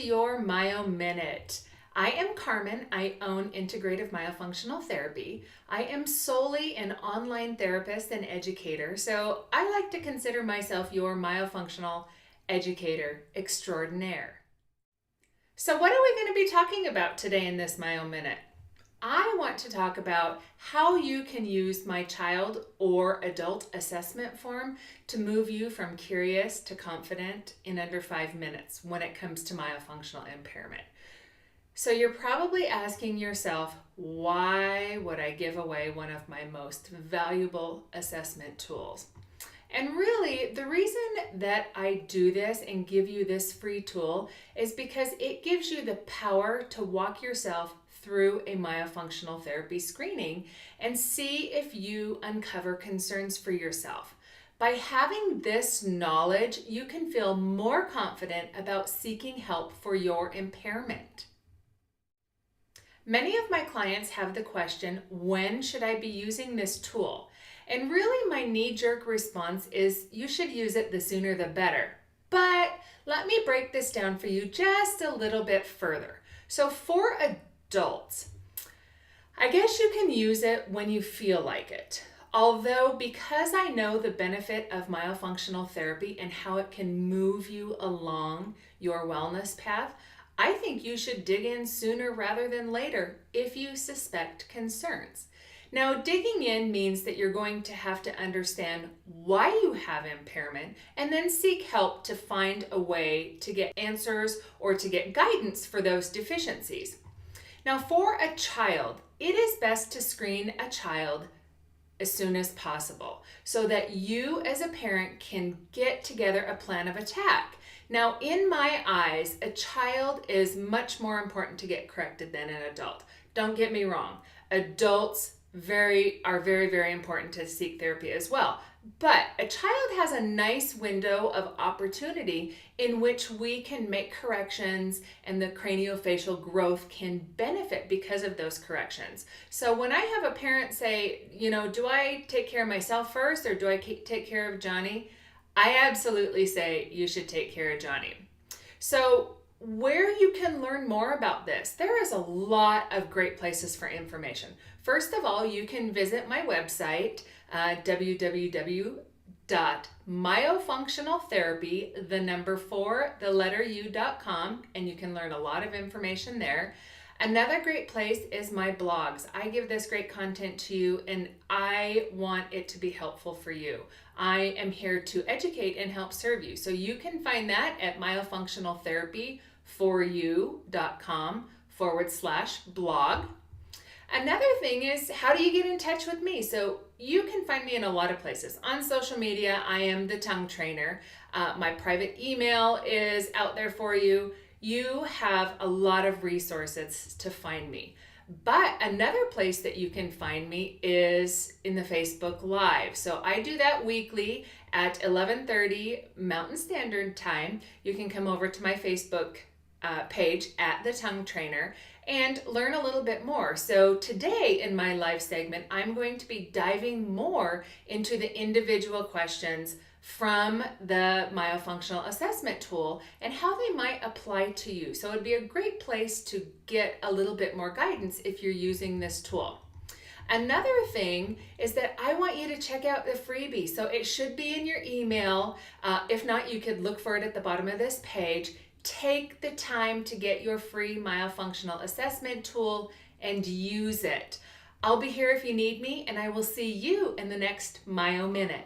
to your Myo Minute. I am Carmen. I own Integrative Myofunctional Therapy. I am solely an online therapist and educator, so I like to consider myself your myofunctional educator extraordinaire. So what are we going to be talking about today in this Myo Minute? I want to talk about how you can use my child or adult assessment form to move you from curious to confident in under 5 minutes when it comes to myofunctional impairment. So you're probably asking yourself, why would I give away one of my most valuable assessment tools? And really, the reason that I do this and give you this free tool is because it gives you the power to walk yourself through a myofunctional therapy screening and see if you uncover concerns for yourself. By having this knowledge, you can feel more confident about seeking help for your impairment. Many of my clients have the question, when should I be using this tool? And really my knee-jerk response is you should use it the sooner the better. But let me break this down for you just a little bit further. So for adults, I guess you can use it when you feel like it. Although, because I know the benefit of myofunctional therapy and how it can move you along your wellness path, I think you should dig in sooner rather than later if you suspect concerns. Now, digging in means that you're going to have to understand why you have impairment and then seek help to find a way to get answers or to get guidance for those deficiencies. Now, for a child, it is best to screen a child as soon as possible so that you as a parent can get together a plan of attack. Now, in my eyes, a child is much more important to get corrected than an adult. Don't get me wrong. Adults are very, very important to seek therapy as well. But a child has a nice window of opportunity in which we can make corrections and the craniofacial growth can benefit because of those corrections. So when I have a parent say, do I take care of myself first or do I take care of Johnny? I absolutely say you should take care of Johnny. So where you can learn more about this, there is a lot of great places for information. First of all, you can visit my website, www.myofunctionaltherapy.com, and you can learn a lot of information there. Another great place is my blogs. I give this great content to you and I want it to be helpful for you. I am here to educate and help serve you. So you can find that at myofunctionaltherapy4u.com/blog. Another thing is, how do you get in touch with me? So you can find me in a lot of places. On social media, I am the tongue trainer. My private email is out there for you. You have a lot of resources to find me. But another place that you can find me is in the Facebook Live. So I do that weekly at 11:30 Mountain Standard Time. You can come over to my Facebook page at The Tongue Trainer and learn a little bit more. So today in my live segment, I'm going to be diving more into the individual questions from the myofunctional assessment tool and how they might apply to you. So it'd be a great place to get a little bit more guidance if you're using this tool. Another thing is that I want you to check out the freebie. So it should be in your email. If not, you could look for it at the bottom of this page. Take the time to get your free myofunctional assessment tool and use it. I'll be here if you need me, and I will see you in the next Myo Minute.